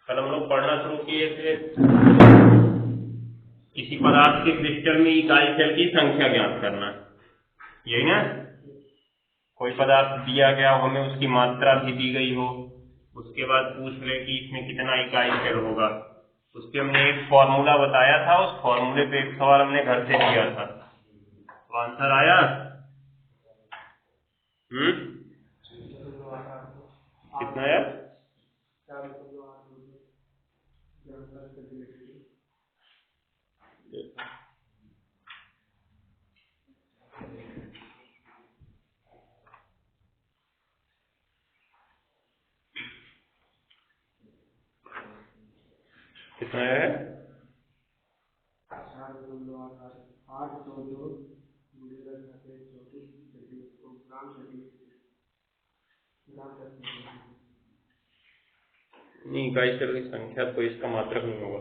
कल हम लोग पढ़ना शुरू किए थे किसी पदार्थ के क्रिस्टल में इकाई सेल की संख्या ज्ञात करना, यही ना। कोई पदार्थ दिया गया हो, हमें उसकी मात्रा भी दी गई हो, उसके बाद पूछ ले कि इसमें कितना इकाई सेल होगा। उसके हमने एक फॉर्मूला बताया था, उस फॉर्मूले पे एक सवाल हमने घर से किया था, तो आंसर आया। कितना आया? कितना है? 8 नहीं, इकाई सेल की संख्या तो इसका मात्रक नहीं होगा,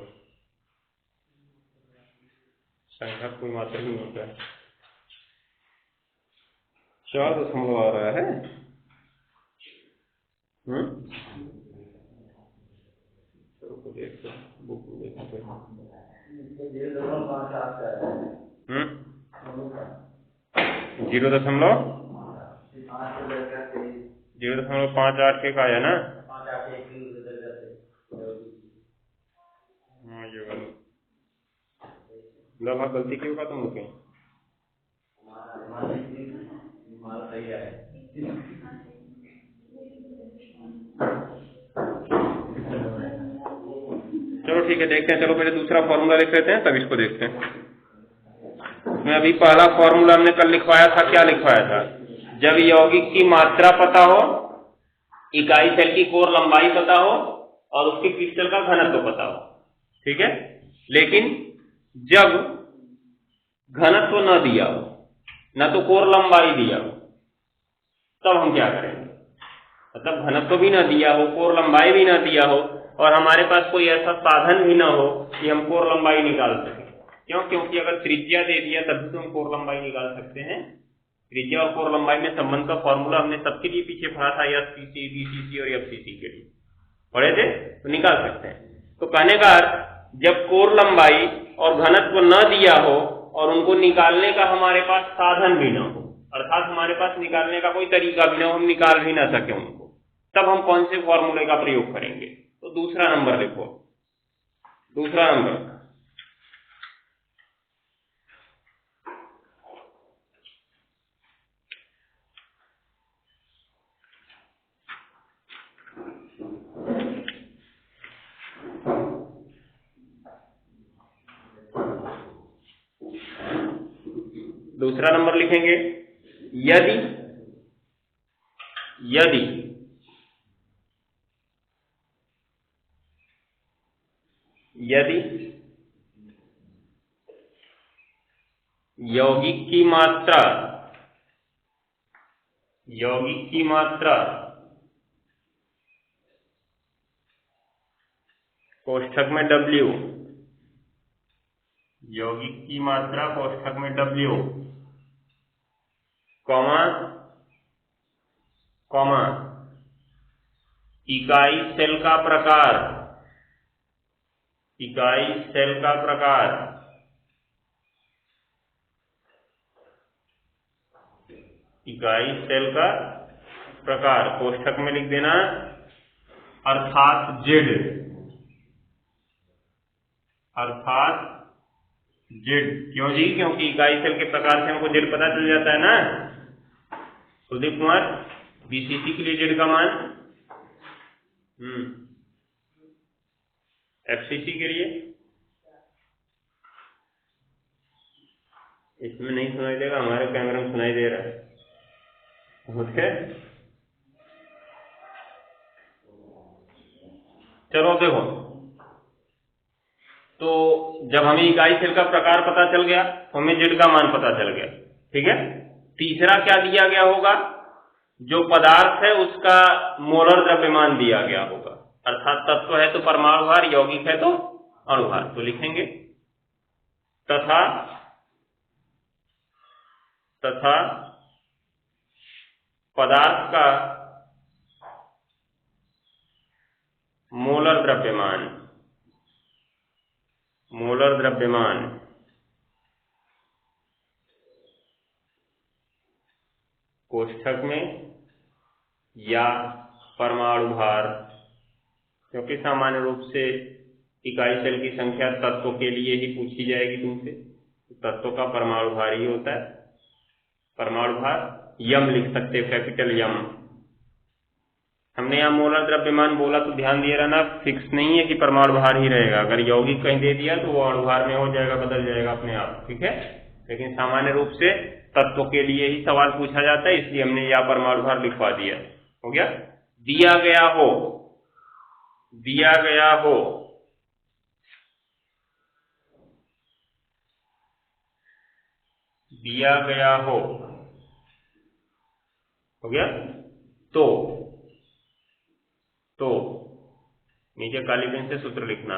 संख्या कोई मात्रक नहीं होता है। 4 आ रहा है। चलो देखते हैं, बुक में देखते हैं। 0.58 के का आया ना। हाँ, ये वाला लगभग गलती क्यों का तुम लोग कहीं सही है। चलो ठीक है, देखते हैं। चलो पहले दूसरा फॉर्मूला लिख लेते हैं, तब इसको देखते हैं। मैं अभी पहला फॉर्मूला हमने कल लिखवाया था, क्या लिखवाया था? जब यौगिक की मात्रा पता हो, इकाई सेल की कोर लंबाई पता हो और उसके क्रिस्टल का घनत्व पता हो, ठीक है। लेकिन जब घनत्व न दिया हो, न तो कोर लंबाई दिया हो, तब हम क्या करेंगे? मतलब घनत्व भी ना दिया हो, कोर लंबाई भी ना दिया हो, और हमारे पास कोई ऐसा साधन भी ना हो कि हम कोर लंबाई निकाल सकें। क्यों? क्योंकि अगर त्रिज्या दे दिया तभी तो हम कोर लंबाई निकाल सकते हैं। त्रिज्या और कोर लंबाई में संबंध का फॉर्मूला हमने सबके लिए पीछे पढ़ा था, एससीसी, बीसीसी और एफसीसी के लिए पढ़े थे, तो निकाल सकते हैं। तो कहने का अर्थ, जब कोर लंबाई और घनत्व न दिया हो और उनको निकालने का हमारे पास साधन भी ना हो, अर्थात हमारे पास निकालने का कोई तरीका भी ना हो, हम निकाल भी ना सके उनको, तब हम कौन से फॉर्मूले का प्रयोग करेंगे? तो दूसरा नंबर लिखो, दूसरा नंबर। दूसरा नंबर लिखेंगे, यदि यदि यदि यौगिक की मात्रा कोष्ठक में W, यौगिक की मात्रा कोष्ठक में W, कॉमा इकाई सेल का प्रकार, इकाई सेल का प्रकार, इकाई सेल का प्रकार कोष्ठक में लिख देना, अर्थात Z, अर्थात Z। क्यों जी? क्योंकि इकाई सेल के प्रकार से हमको Z पता चल जाता है ना। कुलदीप कुमार, बीसीसी के लिए Z का मान, एफसीसी के लिए इसमें नहीं सुनाई देगा, हमारे कैमरे में सुनाई दे रहा है। ओके, चलो देखो, तो जब हमें इकाई सेल का प्रकार पता चल गया तो हमें Z का मान पता चल गया, ठीक है। तीसरा क्या दिया गया होगा? जो पदार्थ है उसका मोलर द्रव्यमान दिया गया होगा, अर्थात तत्व है तो परमाणु भार, यौगिक है तो अणु भार। तो लिखेंगे तथा पदार्थ का मोलर मोलर द्रव्यमान, मोलर द्रव्यमान कोष्ठक में या परमाणु भार, क्योंकि सामान्य रूप से इकाई सेल की संख्या तत्वों के लिए ही पूछी जाएगी तुमसे, तत्वों का परमाणु भार ही होता है। परमाणु भार यम लिख सकते, कैपिटल यम। हमने यहाँ मोलर द्रव्यमान बोला तो ध्यान दिए रहना, फिक्स नहीं है कि परमाणु भार ही रहेगा। अगर यौगिक कहीं दे दिया तो वो अणुभार में हो जाएगा, बदल जाएगा अपने आप, ठीक है। लेकिन सामान्य रूप से तत्वों के लिए ही सवाल पूछा जाता है, इसलिए हमने यहाँ परमाणु भार लिखवा दिया। हो गया। दिया गया हो, दिया गया हो, दिया गया हो गया। तो नीचे काली पेन से सूत्र लिखना।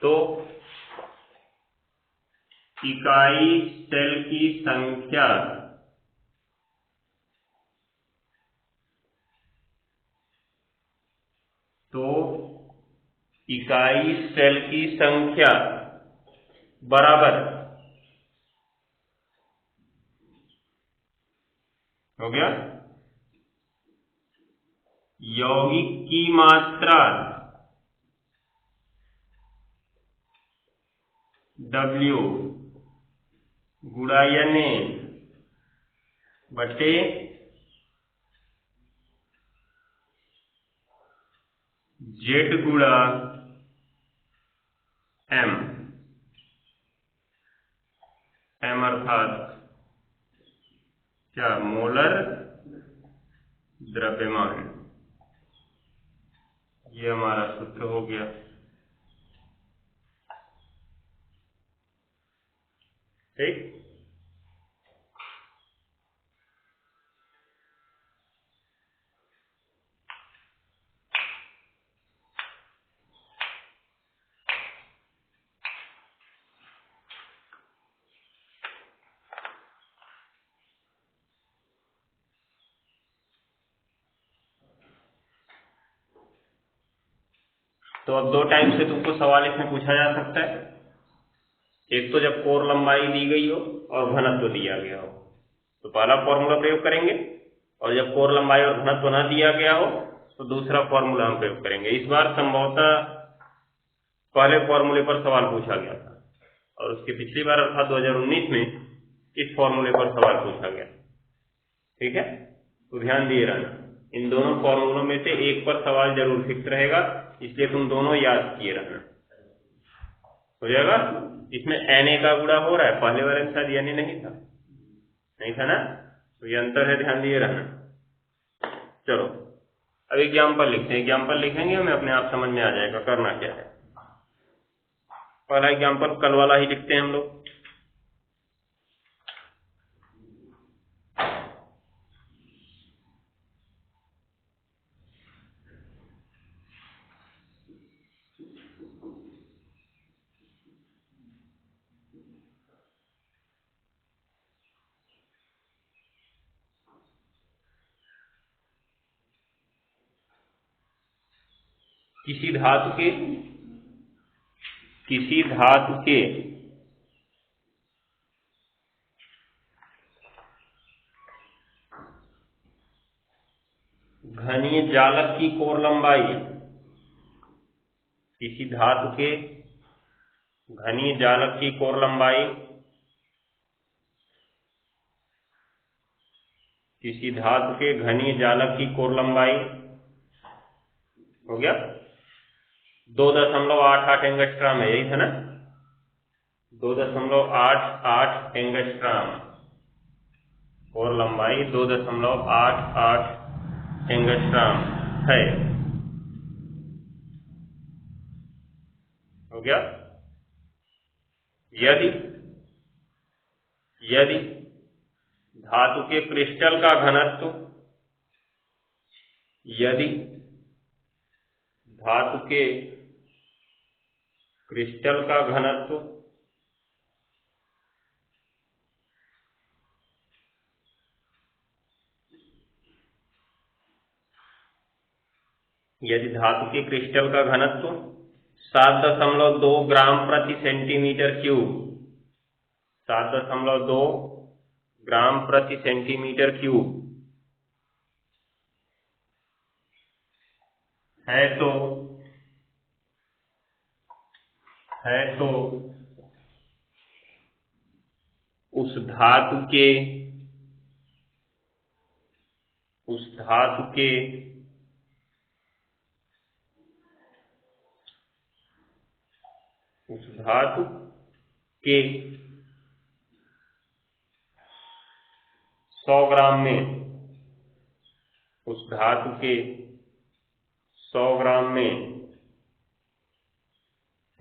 तो इकाई सेल की संख्या इकाई सेल की संख्या बराबर, हो गया, यौगिक की मात्रा W गुणा Na बटे Z गुणा M, M अर्थात क्या, मोलर द्रव्यमान। ये हमारा सूत्र हो गया, ठीक। तो अब दो टाइम से तुमको सवाल इसमें पूछा जा सकता है। एक तो जब कोर लंबाई दी गई हो और घनत्व दिया गया हो तो पहला फॉर्मूला प्रयोग करेंगे, और जब कोर लंबाई और घनत्व न दिया गया हो तो दूसरा फॉर्मूला हम प्रयोग करेंगे। इस बार संभवतः पहले फॉर्मूले पर सवाल पूछा गया था, और उसके पिछली बार अर्थात 2019 में इस फॉर्मूले पर सवाल पूछा गया, ठीक है। तो ध्यान दिए रहना, इन दोनों फॉर्मूलों में से एक पर सवाल जरूर फिक्स रहेगा, इसलिए तुम दोनों याद किए रहना, हो जाएगा। इसमें Na का गुणा हो रहा है, पहले वाले में शायद Na नहीं था ना, तो ये अंतर है, ध्यान दिए रहना। चलो अब एग्जाम्पल लिखते हैं, एग्जाम्पल लिखेंगे हमें अपने आप समझ में आ जाएगा करना क्या है। पहला एग्जाम्पल कल वाला ही लिखते हैं हम लोग। किसी धातु के घनीय जालक की कोर लंबाई, किसी धातु के घनीय जालक की कोर लंबाई, किसी धातु के घनीय जालक की कोर लंबाई, हो गया, 2.88 एंगस्ट्राम है, यही था ना, 2.88 एंगस्ट्राम कोर लंबाई, 2.88 एंगस्ट्राम है, हो गया। यदि धातु के क्रिस्टल का घनत्व, यदि धातु के क्रिस्टल का घनत्व यदि धातु के क्रिस्टल का घनत्व 7.2 ग्राम प्रति सेंटीमीटर क्यूब, 7.2 ग्राम प्रति सेंटीमीटर क्यूब है तो उस धातु के 100 ग्राम में, उस धातु के 100 ग्राम में,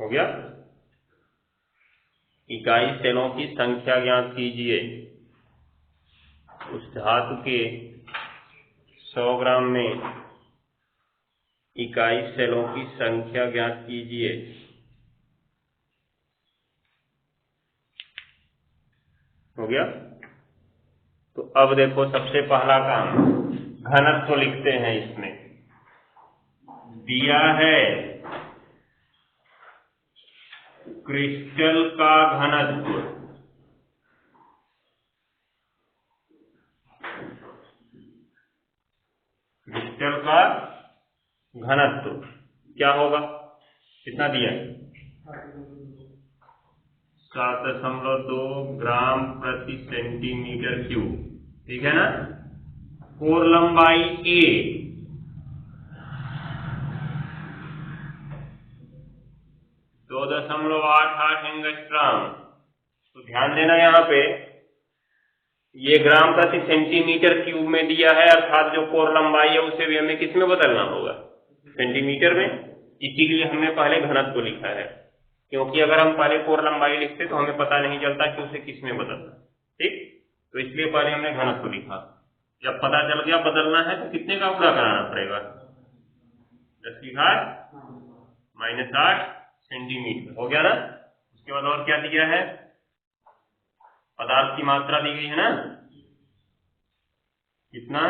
हो गया, इकाई सेलों की संख्या ज्ञात कीजिए। उस धातु के 100 ग्राम में इकाई सेलों की संख्या ज्ञात कीजिए। हो गया। तो अब देखो, सबसे पहला काम घनत्व लिखते हैं। इसमें दिया है क्रिस्टल का घनत्व, क्रिस्टल का घनत्व क्या होगा, कितना दिया है, 7.2 ग्राम प्रति सेंटीमीटर क्यूब, ठीक है ना। कोर लंबाई A 2.88 एंगस्ट्रॉम। तो ध्यान देना, यहाँ पे ये ग्राम प्रति सेंटीमीटर क्यूब में दिया है, अर्थात जो कोर लंबाई है उसे भी हमें किस में बदलना होगा, सेंटीमीटर में। इसीलिए हमने पहले घनत्व लिखा है, क्योंकि अगर हम पहले कोर लंबाई लिखते तो हमें पता नहीं चलता कि उसे किस में बदलना, ठीक। तो इसलिए पहले हमने घनत्व लिखा। जब पता चल गया बदलना है तो कितने का गुणा कराना पड़ेगा, 10⁻⁻8 सेंटीमीटर, हो गया ना। उसके बाद और क्या दिया है, पदार्थ की मात्रा दी गई है ना, कितना,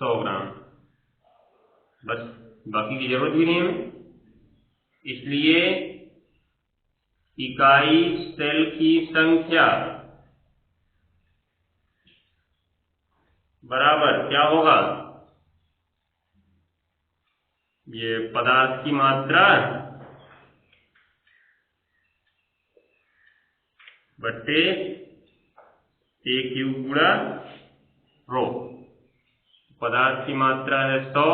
100 ग्राम, बस, बाकी की जरूरत भी नहीं है। इसलिए इकाई सेल की संख्या बराबर क्या होगा, ये पदार्थ की मात्रा बट्टे A क्यूब गुणा रो। पदार्थ की मात्रा है 100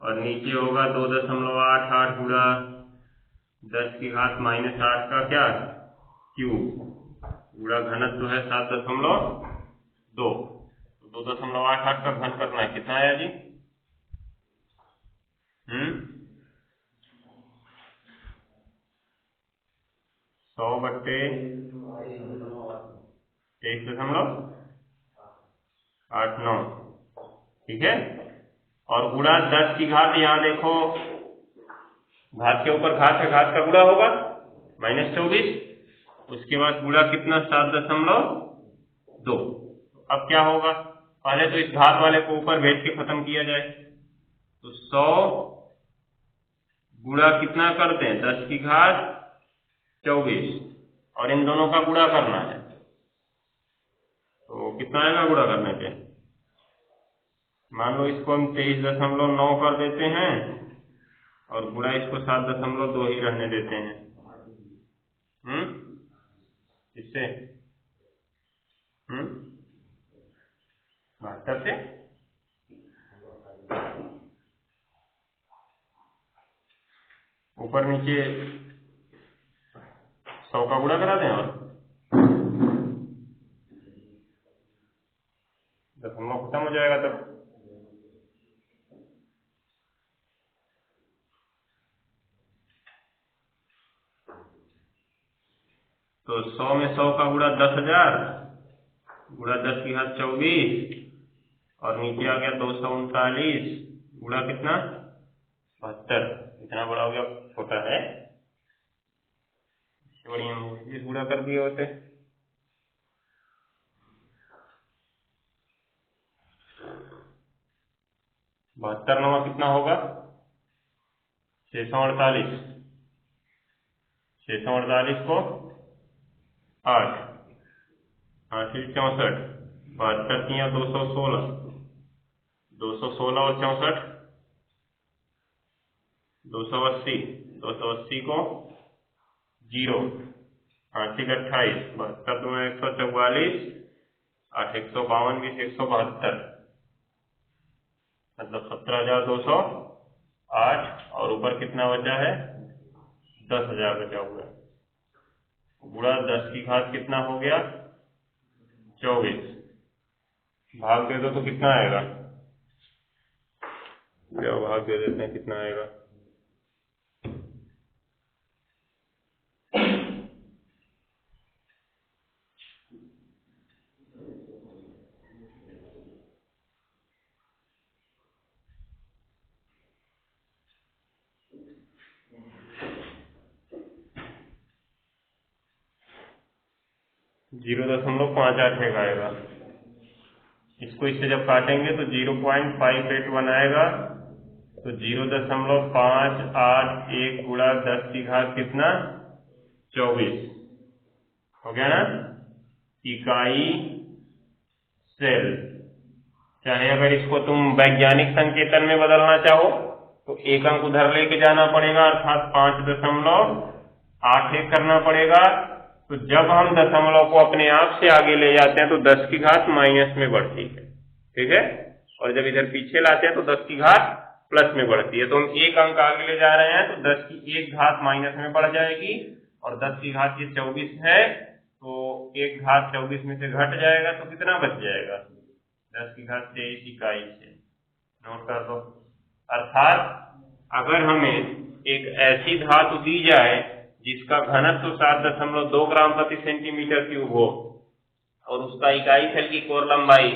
और नीचे होगा 2.88 गुणा 10⁻⁻8 का क्या, क्यूब, गुणा घनत्व है 7.2। 2.88 का घन करना है, कितना आया जी, 100 बट्टे 1.89, ठीक है। और गुणा 10 की घात, यहाँ देखो घात के ऊपर घात है, घात का गुणा होगा -24। उसके बाद गुणा कितना, 7.2। अब क्या होगा, पहले तो इस घात वाले को ऊपर भेज के खत्म किया जाए। तो 100 गुणा कितना करते हैं, 10 की घात 24, और इन दोनों का गुणा करना है। तो कितना आएगा गुणा करने पे, मान लो इसको हम 23.9 कर देते हैं और गुणा इसको 7.2 ही रहने देते हैं। इससे 72 से ऊपर नीचे 100 का गुणा करा दें और दशमलव खत्म हो जाएगा तब। तो 100 में 100 का गुणा 10,000 गुणा 10 की घात 24 और नीचे आ गया 239 गुणा कितना 72। इतना बड़ा हो गया, छोटा है, बढ़िया गुणा कर दिए होते। 72 9 कितना होगा? 648। 648 को 8, 8 64, 72 3 216, 216 और 64 280, 280 को 0, 8 28, 72 2 144, 8 152 20 172, मतलब 17,208, और ऊपर कितना बचा है? 10,000 बचा हुआ है। गुणा 10 की घात कितना हो गया? 24। भाग दे दो तो कितना आएगा? भाग दे देते हैं, कितना आएगा? 0.581 आएगा। इसको इससे जब काटेंगे तो 0.581 आएगा। तो 0.581 गुणा 10 की घात कितना? 24 हो गया ना? इकाई सेल। चाहे अगर इसको तुम वैज्ञानिक संकेतन में बदलना चाहो तो एक अंक उधर लेके जाना पड़ेगा, अर्थात 5.81 करना पड़ेगा। तो जब हम दशमलव को अपने आप से आगे ले जाते हैं तो 10 की घात माइनस में बढ़ती है, ठीक है। और जब इधर पीछे लाते हैं तो 10 की घात प्लस में बढ़ती है। तो हम एक अंक आगे ले जा रहे हैं तो 10 की 1 घात माइनस में बढ़ जाएगी, और 10 की घात ये 24 है तो 1 घात 24 में से घट जाएगा तो कितना बच जाएगा? 10 की घात 23 इकाई से। नोट कर दो। अर्थात अगर हमें एक ऐसी धातु दी जाए जिसका घनत्व 7.2 ग्राम प्रति सेंटीमीटर क्यूब हो और उसका इकाई सेल की कोर लंबाई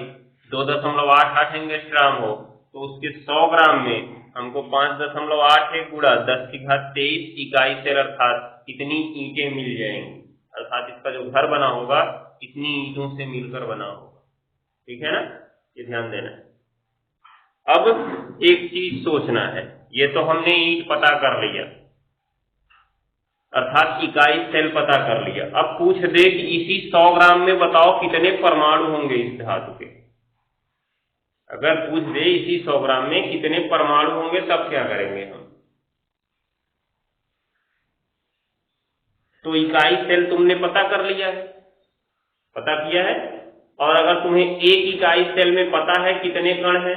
2.88 एंगस्ट्राम हो, तो उसके 100 ग्राम में हमको 5.81 गुणा 10 की घात 23 इकाई सेल अर्थात इतनी ईंटें मिल जाएंगी। अर्थात इसका जो घर बना होगा इतनी ईंटों से मिलकर बना होगा, ठीक है ना? ये ध्यान देना है। अब एक चीज सोचना है, ये तो हमने ईंट पता कर लिया, अर्थात इकाई सेल पता कर लिया। अब पूछ दे कि इसी 100 ग्राम में बताओ कितने परमाणु होंगे इस धातु के। अगर पूछ दे इसी 100 ग्राम में कितने परमाणु होंगे तब क्या करेंगे हम? तो इकाई सेल तुमने पता कर लिया है, पता किया है, और अगर तुम्हें एक इकाई सेल में पता है कितने कण हैं,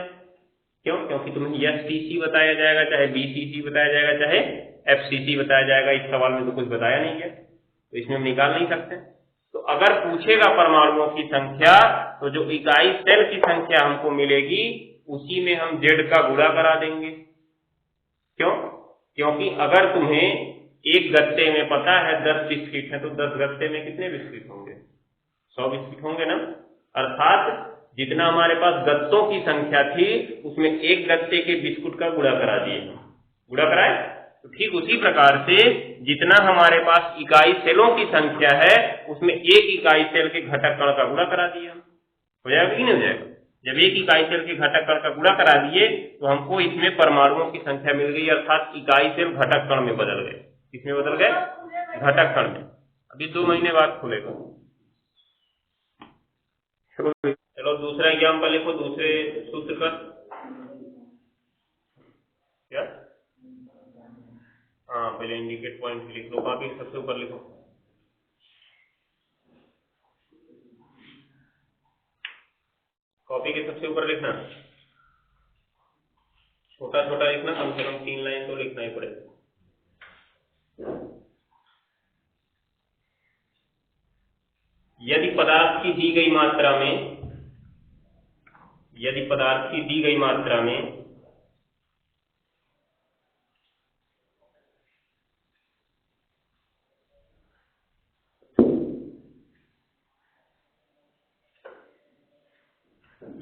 क्यों? क्योंकि तुम्हें एसटीसी बताया जाएगा, चाहे बीसीसी बताया जाएगा, चाहे एफसीसी बताया जाएगा। इस सवाल में तो कुछ बताया नहीं है, तो इसमें हम निकाल नहीं सकते। तो अगर पूछेगा परमाणुओं की संख्या तो जो इकाई सेल की संख्या हमको मिलेगी उसी में हम जेड का गुणा करा देंगे। क्यों? क्योंकि अगर तुम्हें एक गत्ते में पता है 10 बिस्किट है तो 10 गत्ते में कितने बिस्किट होंगे? 100 बिस्किट होंगे ना। अर्थात जितना हमारे पास गत्तों की संख्या थी उसमें एक गत्ते के बिस्कुट का गुणा करा दिए, गुणा कराए। तो ठीक उसी प्रकार से जितना हमारे पास इकाई सेलों की संख्या है उसमें एक इकाई सेल के घटक कण का गुणा करा दिया। हो जाएगा कि नहीं हो जाएगा? जब एक इकाई सेल के घटक कण का गुणा करा दिए तो हमको इसमें परमाणुओं की संख्या मिल गई, अर्थात इकाई सेल घटक कण में बदल गए। किसमें बदल गए? घटक कण में। अभी 2 महीने बाद खुलेगा। चलो दूसरा एग्जाम्पल लिखो, दूसरे सूत्र का। क्या? हाँ, पहले इंडिकेट पॉइंट लिख लो, बाकी सबसे ऊपर लिखो। कॉपी के सबसे ऊपर लिखना, छोटा छोटा लिखना, कम से कम 3 लाइन तो लिखना ही पड़ेगा। यदि पदार्थ की दी गई मात्रा में, यदि पदार्थ की दी गई मात्रा में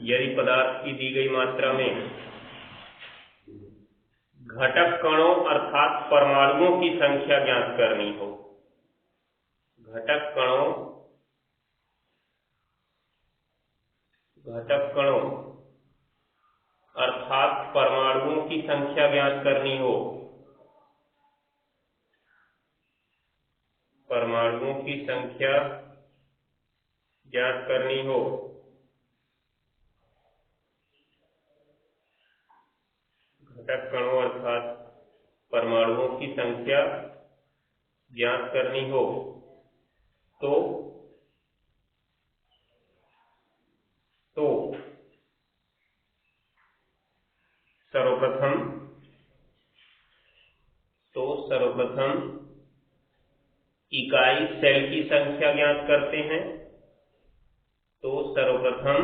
यदि पदार्थ की दी गई मात्रा में घटक कणों अर्थात परमाणुओं की संख्या ज्ञात करनी हो, घटक कणों अर्थात परमाणुओं की संख्या ज्ञात करनी हो, परमाणुओं की संख्या ज्ञात करनी हो, घटक कणों अर्थात परमाणुओं की संख्या ज्ञात करनी हो तो सर्वप्रथम इकाई सेल की संख्या ज्ञात करते हैं। तो सर्वप्रथम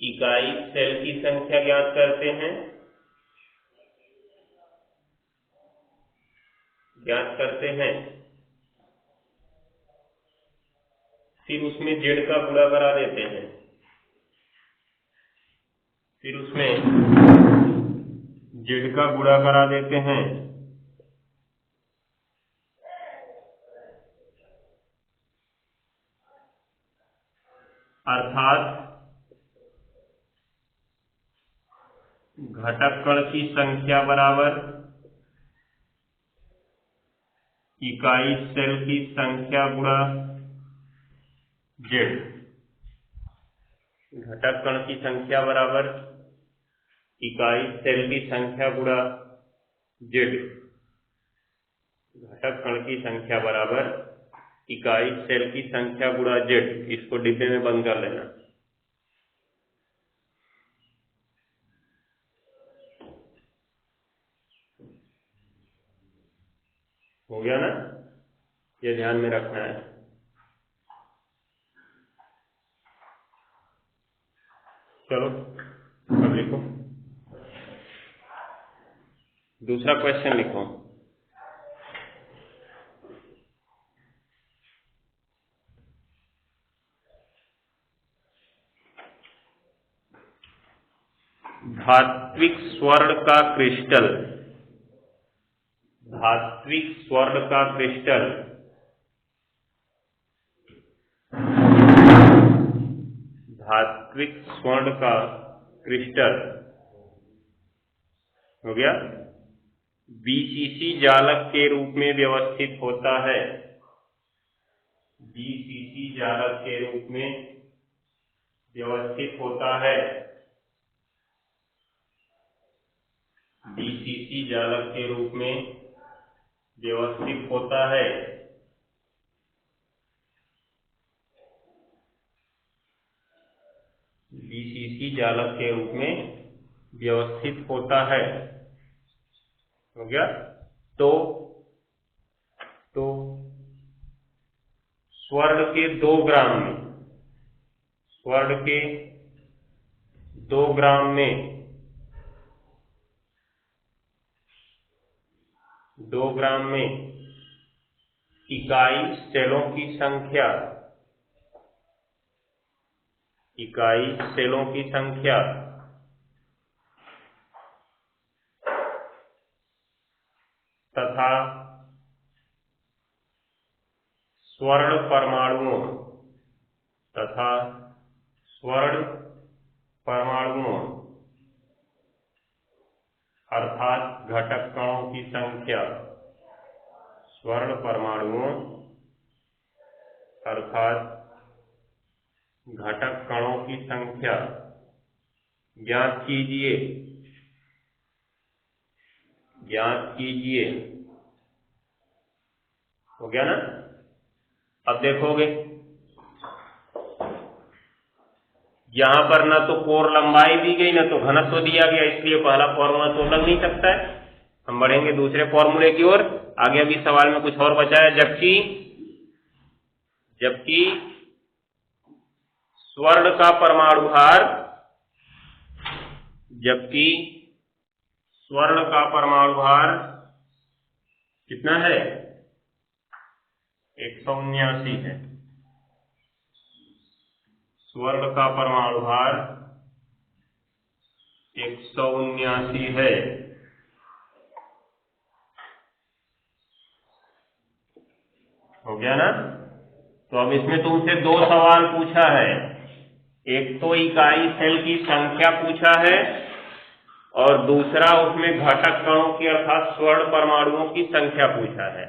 इकाई सेल की संख्या ज्ञात करते हैं, फिर उसमें जेड का गुणा करा देते हैं, अर्थात घटक कण की संख्या बराबर इकाई सेल की संख्या गुणा जेड। घटक कण की संख्या बराबर इकाई सेल की संख्या गुणा जेड। घटक कण की संख्या बराबर इकाई सेल की संख्या गुणा जेड। इसको डिब्बे में बंद कर लेना। हो गया ना? ये ध्यान में रखना है। चलो अब लिखो, दूसरा क्वेश्चन लिखो। धात्विक स्वर्ण का क्रिस्टल, धात्विक स्वर्ण का क्रिस्टल धात्विक स्वर्ण का क्रिस्टल हो गया, बीसीसी जालक के रूप में व्यवस्थित होता है। बीसीसी जालक के रूप में व्यवस्थित होता है। बीसीसी जालक के रूप में व्यवस्थित होता है। बीसीसी जालक के रूप में व्यवस्थित होता है। हो गया? तो स्वर्ण के 2 ग्राम में, स्वर्ण के 2 ग्राम में 2 ग्राम में इकाई सेलों की संख्या, इकाई सेलों की संख्या तथा स्वर्ण परमाणुओं अर्थात घटक कणों की संख्या, स्वर्ण परमाणुओं अर्थात घटक कणों की संख्या ज्ञात कीजिए, ज्ञात कीजिए। हो गया ना? अब देखोगे यहां पर ना तो कोर लंबाई दी गई ना तो घनत्व दिया गया, इसलिए पहला फॉर्मूला तो लग नहीं सकता है। हम बढ़ेंगे दूसरे फॉर्मूले की ओर। आगे अभी सवाल में कुछ और बचा है, जबकि स्वर्ण का परमाणु भार, जबकि स्वर्ण का परमाणु भार कितना है? 179 है। स्वर्ण का परमाणु भार 179 है। हो गया ना? तो अब इसमें तुमसे 2 सवाल पूछा है। एक तो इकाई सेल की संख्या पूछा है और दूसरा उसमें घटक कणों की अर्थात स्वर्ण परमाणुओं की संख्या पूछा है।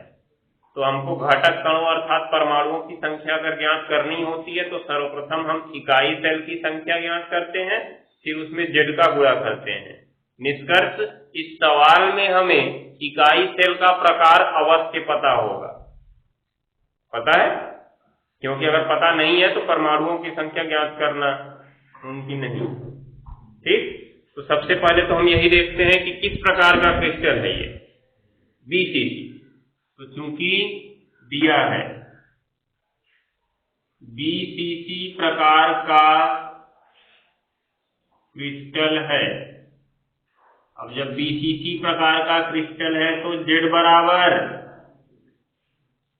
तो हमको घटक कणों अर्थात परमाणुओं की संख्या अगर ज्ञात करनी होती है तो सर्वप्रथम हम इकाई सेल की संख्या ज्ञात करते हैं, फिर उसमें z का गुणा करते हैं। निष्कर्ष, इस सवाल में हमें इकाई सेल का प्रकार अवश्य पता होगा। पता है? क्योंकि अगर पता नहीं है तो परमाणुओं की संख्या ज्ञात करना मुमकिन नहीं। ठीक, तो सबसे पहले तो हम यही देखते हैं कि किस प्रकार का क्रिस्टल है ये बीसीसी। तो चूंकि दिया है बीसीसी प्रकार का क्रिस्टल है, अब जब बीसीसी प्रकार का क्रिस्टल है तो z बराबर,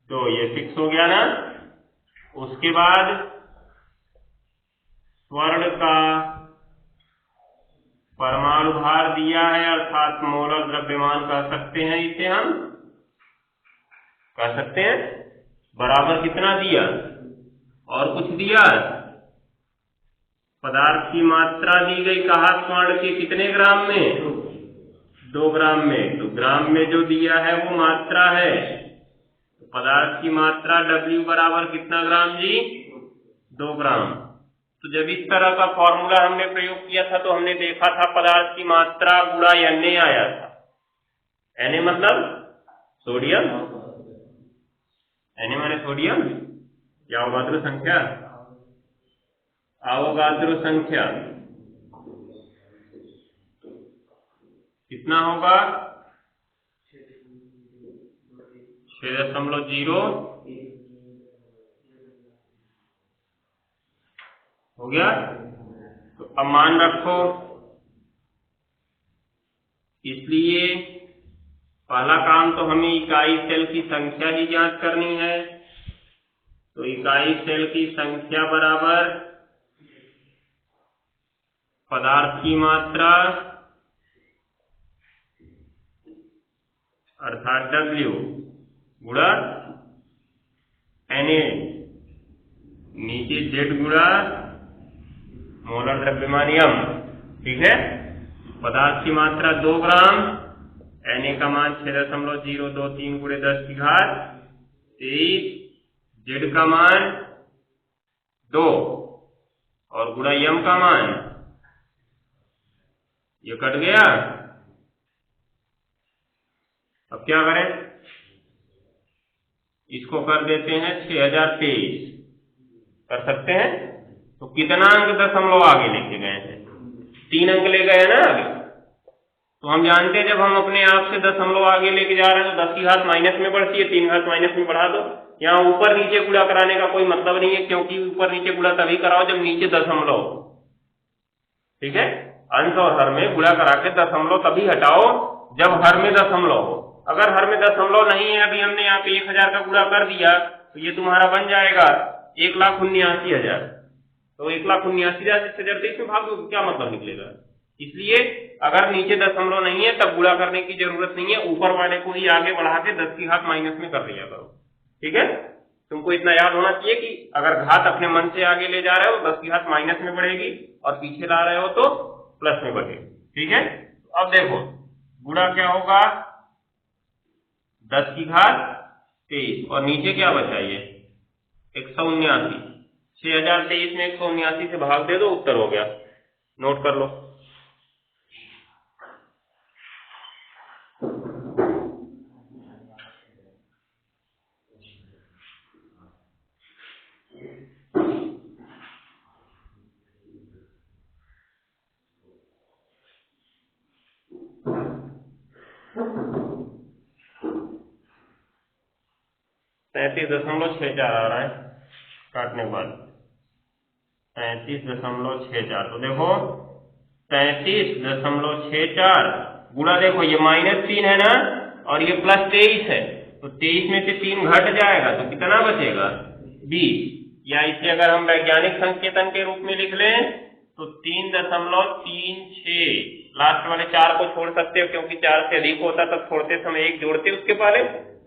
तो ये फिक्स हो गया ना। उसके बाद स्वर्ण का परमाणु भार दिया है अर्थात मोलर द्रव्यमान कह सकते हैं, इसे हम कह सकते हैं बराबर कितना दिया और कुछ दिया, पदार्थ की मात्रा दी गई, कहा स्वर्ण के कितने ग्राम में, 2 ग्राम में। तो ग्राम में जो दिया है वो मात्रा है, तो पदार्थ की मात्रा W बराबर कितना ग्राम जी, 2 ग्राम। तो जब इस तरह का फॉर्मूला हमने प्रयोग किया था तो हमने देखा था पदार्थ की मात्रा गुणा Na आया था। Na मतलब सोडियम, Na माने सोडियम, क्या अवोगाद्रो संख्या, अवोगाद्रो संख्या कितना होगा 6.0 हो गया। तो अब मान रखो, इसलिए पहला काम तो हमें इकाई सेल की संख्या ही ज्ञात करनी है। तो इकाई सेल की संख्या बराबर पदार्थ की मात्रा अर्थात W गुणा Na, नीचे Z गुणा मोलर द्रव्यमान m। ठीक है, पदार्थ की मात्रा 2 ग्राम, Na का मान 6.023 गुणे 10 की घात 23, Z का मान 2 और गुणा m का मान, ये कट गया। अब क्या करें, इसको कर देते हैं 6023, कर सकते हैं। तो कितना अंक दशमलव आगे लेके गए हैं, 3 अंक ले गए ना आगे। तो हम जानते हैं जब हम अपने आप से दशमलव आगे लेके जा रहे हैं तो 10 की घात माइनस में बढ़ती है, 3 घात माइनस में बढ़ा दो। यहाँ ऊपर नीचे गुणा कराने का कोई मतलब नहीं है, क्योंकि ऊपर नीचे गुणा तभी कराओ जब नीचे दशमलव हो। ठीक है, अंश और हर में गुणा करा के दशमलव तभी हटाओ जब हर में दशमलव हो। अगर हर में दशमलव नहीं है, अभी हमने यहाँ पे 1000 का गुणा कर दिया तो ये तुम्हारा बन जाएगा 1,79,000। तो 1,79,000 से 1023 में भाग दो, क्या मतलब निकलेगा। इसलिए अगर नीचे दशमलव नहीं है तब गुणा करने की जरूरत नहीं है, ऊपर वाले को ही आगे बढ़ा के 10 की घात माइनस में कर दिया करो। ठीक है, तुमको इतना याद होना चाहिए कि अगर घात अपने मन से आगे ले जा रहे हो 10 की घात माइनस में बढ़ेगी और पीछे ला रहे हो तो प्लस में बढ़ेगी। ठीक है, अब देखो गुणा क्या होगा 10 की घात 23 और नीचे क्या बचा ये 179। 6023 में 179 से भाग दे दो, उत्तर हो गया। नोट कर लो। $33.64 आ रहा है काटने के बाद 33.64। तो देखो 33.64 गुणा, देखो ये -3 है ना और ये +23 है, तो 23 में से 3 घट जाएगा तो कितना बचेगा 20। या इसे अगर हम वैज्ञानिक संकेतन के रूप में लिख लें तो 3.36। लास्ट वाले 4 को छोड़ सकते हो, क्योंकि 4 से अधिक होता तब छोड़ते समय 1 जोड़ते उसके पहले,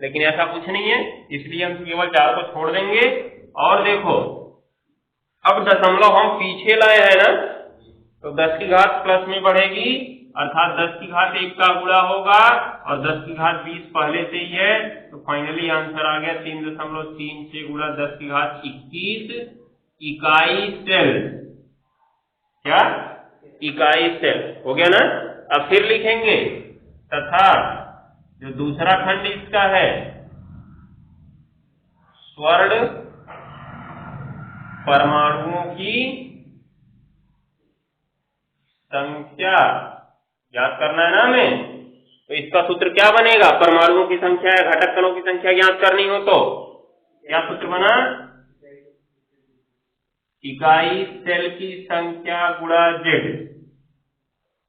लेकिन ऐसा कुछ नहीं है इसलिए हम केवल 4 को छोड़ देंगे। और देखो अब दशमलव हम पीछे लाए हैं ना, तो 10 की घात प्लस में बढ़ेगी, अर्थात 10 की घात 1 का गुणा होगा, और 10 की घात 20 पहले से ही है, तो फाइनली आंसर आ गया 3.36 गुणा 10 की घात 21 इकाई सेल। क्या? इकाई सेल हो गया ना। अब फिर लिखेंगे तथा जो दूसरा खंड इसका है, स्वर्ण परमाणुओं की संख्या याद करना है ना हमें। तो इसका सूत्र क्या बनेगा? परमाणुओं की संख्या या घटक कणों की संख्या ज्ञात करनी हो तो क्या सूत्र बना? इकाई सेल की संख्या गुणा जेड।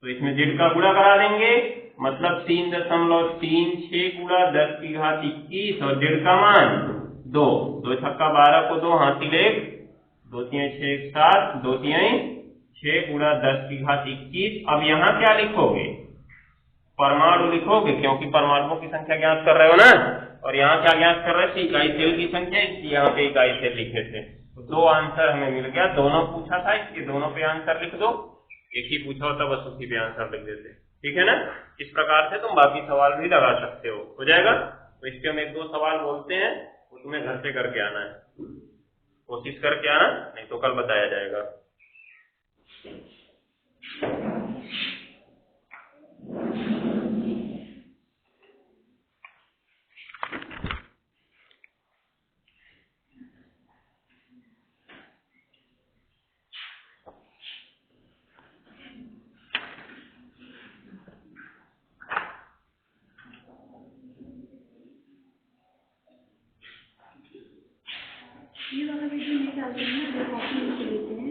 तो इसमें जेड का गुणा करा देंगे, मतलब 3.36 गुणा 10 की घात 21 और जेड का मान 2। 2 छक्का 12 को 2 हासिल 1, 2 तिहाई 6 7, 2 तिहाई 6 गुणा 10 की घात 21। अब यहाँ क्या लिखोगे? परमाणु लिखोगे, क्योंकि परमाणुओं की संख्या ज्ञात कर रहे हो ना, और यहाँ क्या ज्ञात कर रहे थे? इकाई सेल की संख्या, इसलिए यहाँ पे इकाई सेल लिखे थे। तो 2 आंसर हमें मिल गया। दोनों पूछा था, इसके दोनों पे आंसर लिख दो, एक ही पूछा होता बस उसी पे आंसर लिख देते। ठीक है ना। इस प्रकार से तुम बाकी सवाल भी लगा सकते हो जाएगा। तो इसके हम 1-2 सवाल बोलते हैं, वो तुम्हें घर से करके आना है, कोशिश करके आना, नहीं तो कल बताया जाएगा। ये वाला वीडियो नहीं डाल देना, जो कॉपी लेते हैं।